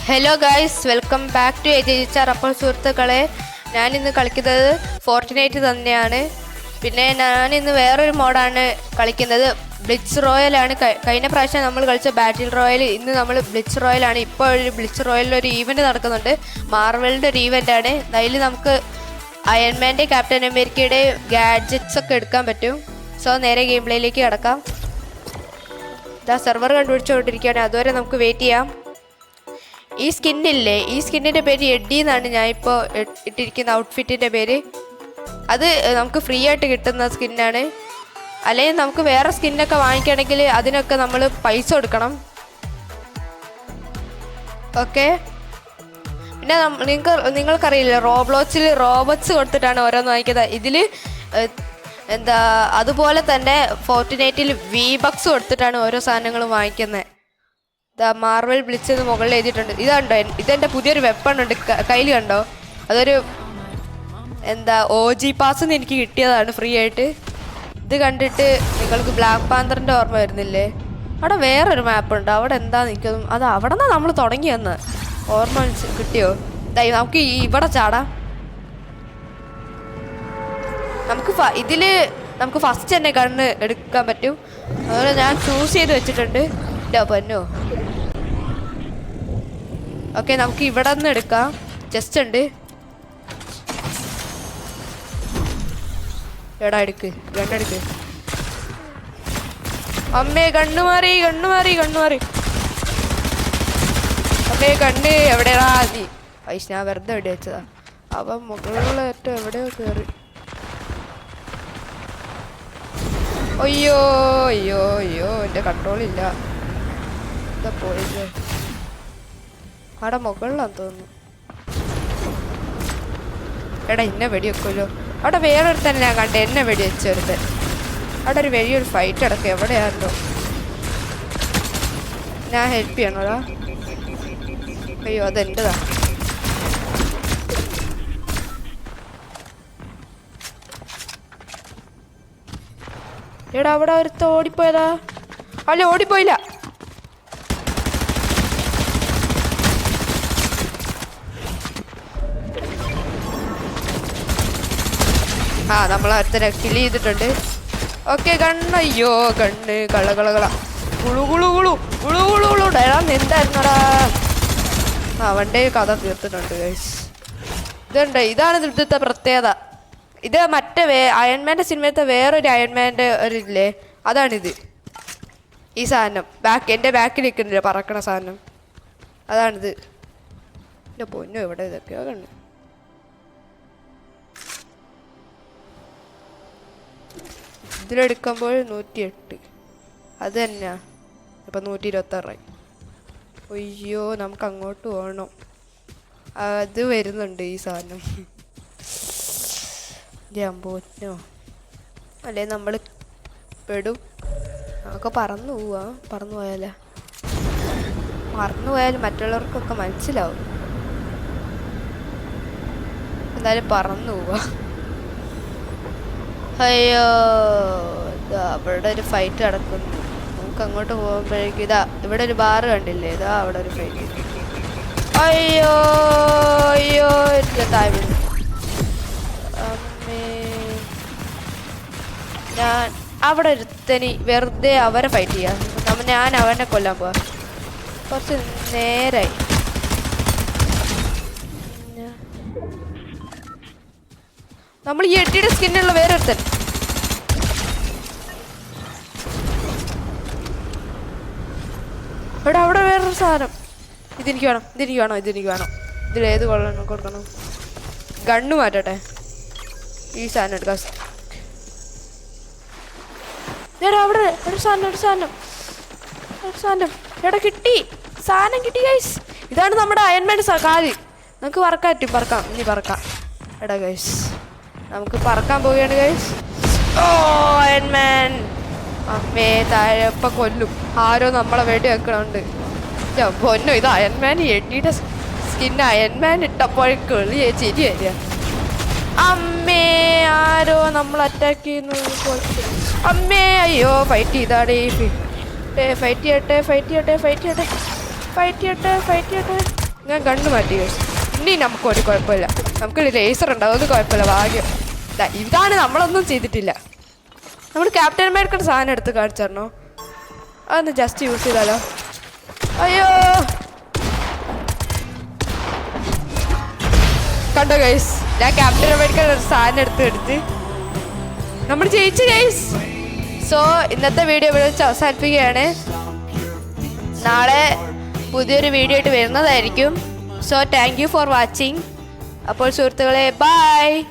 Hello guys, welcome back to എജിച്ചാർ. അപ്പോൾ സുഹൃത്തുക്കളെ, ഞാനിന്ന് കളിക്കുന്നത് ഫോർട്ടിനൈറ്റ് തന്നെയാണ്. പിന്നെ ഞാനിന്ന് വേറൊരു മോഡാണ് കളിക്കുന്നത്, ബ്ലിറ്റ്സ് റോയലാണ്. കഴിഞ്ഞ പ്രാവശ്യം നമ്മൾ കളിച്ച ബാറ്റിൽ റോയൽ, ഇന്ന് നമ്മൾ ബ്ലിറ്റ്സ് റോയലാണ്. ഇപ്പോൾ ഒരു ബ്ലിറ്റ്സ് റോയലിലൊരു ഈവൻറ്റ് നടക്കുന്നുണ്ട്, മാർവലിൻ്റെ ഒരു ഈവൻ്റാണ്. അതിൽ നമുക്ക് അയൺമാൻ്റെ, ക്യാപ്റ്റൻ അമേരിക്കയുടെ ഗാഡ്ജറ്റ്സ് ഒക്കെ എടുക്കാൻ പറ്റും. സോ നേരെ ഗെയിം പ്ലേയിലേക്ക് കിടക്കാം. ഇതാ സെർവർ കണ്ടുപിടിച്ചുകൊണ്ടിരിക്കുകയാണ്, അതുവരെ നമുക്ക് വെയിറ്റ് ചെയ്യാം. ഈ സ്കിന്നില്ലേ, ഈ സ്കിന്നിൻ്റെ പേര് എഡ്ഡി എന്നാണ് ഞാനിപ്പോൾ ഇട്ടിരിക്കുന്ന ഔട്ട്ഫിറ്റിൻ്റെ പേര്. അത് നമുക്ക് ഫ്രീ ആയിട്ട് കിട്ടുന്ന സ്കിന്നാണ്. അല്ലെങ്കിൽ നമുക്ക് വേറെ സ്കിന്നൊക്കെ വാങ്ങിക്കുകയാണെങ്കിൽ അതിനൊക്കെ നമ്മൾ പൈസ കൊടുക്കണം. ഓക്കെ, പിന്നെ നിങ്ങൾക്കറിയില്ല, റോബ്ലോക്സിൽ റോബോട്ട്സ് കൊടുത്തിട്ടാണ് ഓരോന്ന് വാങ്ങിക്കുന്നത്. ഇതിൽ അതുപോലെ തന്നെ ഫോർട്ടിനൈറ്റിൽ V-Bucks കൊടുത്തിട്ടാണ് ഓരോ സാധനങ്ങളും വാങ്ങിക്കുന്നത്. മാർവൽ ബ്ലിറ്റ്സ് എന്ന് മുകളിൽ എഴുതിയിട്ടുണ്ട്. ഇതുണ്ടോ, ഇതെൻ്റെ പുതിയൊരു വെപ്പൺ ഉണ്ട് കയ്യിൽ, കണ്ടോ? അതൊരു OG പാസ് എന്ന് എനിക്ക് കിട്ടിയതാണ് ഫ്രീ ആയിട്ട്. ഇത് കണ്ടിട്ട് നിങ്ങൾക്ക് ബ്ലാക്ക് പാന്തറിൻ്റെ ഓർമ്മ വരുന്നില്ലേ? അവിടെ വേറൊരു മാപ്പുണ്ട്, അവിടെ എന്താ നിൽക്കുന്നു, അത് അവിടെ നിന്നാണ് നമ്മൾ തുടങ്ങിയെന്ന് ഓർമ്മ കിട്ടിയോ? നമുക്ക് ഇവിടെ ചാടാം. നമുക്ക് ഫസ്റ്റ് തന്നെ ഗണ്ണ് എടുക്കാൻ പറ്റും. അതുപോലെ ഞാൻ ചൂസ് ചെയ്ത് വെച്ചിട്ടുണ്ട്. പൊന്നോ, ഓക്കെ, നമുക്ക് ഇവിടെ നിന്ന് എടുക്കാം. ജസ്റ്റ് ഉണ്ട്. എടാ, എടുക്ക്, ഗണ്ണെടുക്ക്. അമ്മേ, കണ്ണു മാറി. അമ്മേ, കണ്ണ് എവിടെയാ നീ? പൈസ ഞാൻ വെറുതെ എവിടെ വെച്ചതാ. അവൻ മുകളിലുള്ള ഏറ്റവും എവിടെയോ കയറി. അയ്യോ എൻ്റെ കൺട്രോളില്ല. എന്താ പോയത്? അവിടെ മുകളിലാന്ന് തോന്നുന്നു. എടാ, എന്നെ വെടിവെക്കുമല്ലോ. അവിടെ വേറൊരു തന്നെ ഞാൻ കണ്ടേ, എന്നെ വെടിവെച്ചൊരുത്ത്. അവിടെ ഒരു വലിയൊരു ഫൈറ്റ് അടക്കം എവിടെയാണല്ലോ. ഞാൻ ഹെൽപ്പ് ചെയ്യണോടാ? അയ്യോ, അതെൻ്റെതാ. എടാ, അവിടെ ഒരുത്ത ഓടിപ്പോയതാ. അല്ല, ഓടിപ്പോയില്ല. നമ്മൾ അടുത്ത കില്ല് ചെയ്തിട്ടുണ്ട്. ഓക്കെ, അയ്യോ ഗണ്ണ് കള എന്തായിരുന്നടാ? അവൻ്റെ കഥ തീർത്തിട്ടുണ്ട് ഗൈസ്. ഇതാണ് ഇവിടുത്തെ പ്രത്യേകത. ഇത് മറ്റേ അയൺമാൻ്റെ സിനിമയത്തെ വേറൊരു അയൺമാൻ്റെ ഒരില്ലേ, അതാണിത്. ഈ സാധനം എൻ്റെ ബാക്കിൽ നിൽക്കുന്നില്ല, പറക്കണ സാധനം, അതാണിത്. എൻ്റെ പൊന്നോ, ഇവിടെ ഇതൊക്കെയോ കണ്ടു. ഇതിലെടുക്കുമ്പോൾ 108, അത് തന്നെയാ. ഇപ്പം 126. അയ്യോ, നമുക്ക് അങ്ങോട്ട് പോകണം. അത് വരുന്നുണ്ട് ഈ സാധനം. ജമ്പോനോ അല്ലേ, നമ്മൾ പെടും. നമുക്ക് പറന്നു പോയാലും മറ്റുള്ളവർക്കൊക്കെ മനസ്സിലാവും. എന്തായാലും പറന്നു പോവാ. അയ്യോ, അവിടെ ഒരു ഫൈറ്റ് നടക്കുന്നു. നമുക്ക് അങ്ങോട്ട് പോകുമ്പോഴേക്കും ഇവിടെ ഒരു ബാറ് കണ്ടില്ലേ? അവിടെ ഒരു ഫൈറ്റ്. അയ്യോ എൻ്റെ താഴെ. ഞാൻ അവിടെ ഒരുത്തനി വെറുതെ അവരെ ഫൈറ്റ് ചെയ്യാം. ഞാൻ അവനെ കൊല്ലാൻ പോവാ. കുറച്ച് നേരായി. നമ്മൾ ഈ എട്ടിയുടെ സ്കിന്നുള്ള വേറെ ഒരുത്തൻ. അവിടെ വേറൊരു സാധനം. ഇതെനിക്ക് വേണം. ഇതിലേത് കൊടുക്കണം? ഗണ്ണ് മാറ്റട്ടെ, ഈ സാധനം എടുക്കാം. അവിടെ ഒരു സാധനം. എടാ, കിട്ടി ഗൈസ്. ഇതാണ് നമ്മുടെ അയൺമാൻ്റെ കാല്. നമുക്ക് പറക്കാം. ഇനി പറക്കാം. എടാ ഗൈസ്, നമുക്ക് പറക്കാൻ പോവുകയാണ് ഗൈസ്. ഓ, അയൺമാൻ. അമ്മേ, താഴെ ഇപ്പം കൊല്ലും. ആരോ നമ്മളെ വെടി വെക്കണുണ്ട്. പൊന്നോ, ഇത് അയൺമാൻ എഡിയുടെ സ്കിൻ. അയൺമാൻ ഇട്ടപ്പോൾ ചിരി വരിക. അമ്മേ, ആരോ നമ്മൾ അറ്റാക്ക് ചെയ്യുന്നു. അമ്മേ, അയ്യോ, ഫൈറ്റ് ചെയ്താടേ. ഫൈറ്റ് ചെയ്യട്ടെ. ഞാൻ കണ്ണു മാറ്റി ഗൈസ്. ഇനി നമുക്ക് ഒരു കുഴപ്പമില്ല, നമുക്ക് ലേസർ ഉണ്ടാവും, അത് കുഴപ്പമില്ല. ഭാഗ്യം ഇതാണ്, നമ്മളൊന്നും ചെയ്തിട്ടില്ല. നമ്മൾ ക്യാപ്റ്റൻ അമേരിക്കയുടെ സാധനം എടുത്ത് കാണിച്ചു തരണോ? അതൊന്ന് ജസ്റ്റ് യൂസ് ചെയ്താലോ? അയ്യോ കണ്ടോ ഗൈസ്, ഞാൻ ക്യാപ്റ്റൻ അമേരിക്കയുടെ ഒരു സാധനം എടുത്ത് നമ്മൾ ജയിച്ചു ഗൈസ്. സോ ഇന്നത്തെ വീഡിയോ ഇവിടെ വെച്ച് അവസാനിപ്പിക്കുകയാണ്. നാളെ പുതിയൊരു വീഡിയോ ആയിട്ട് വരുന്നതായിരിക്കും. So thank you for watching. അപ്പോൾ സുഹൃത്തുക്കളെ ബൈ.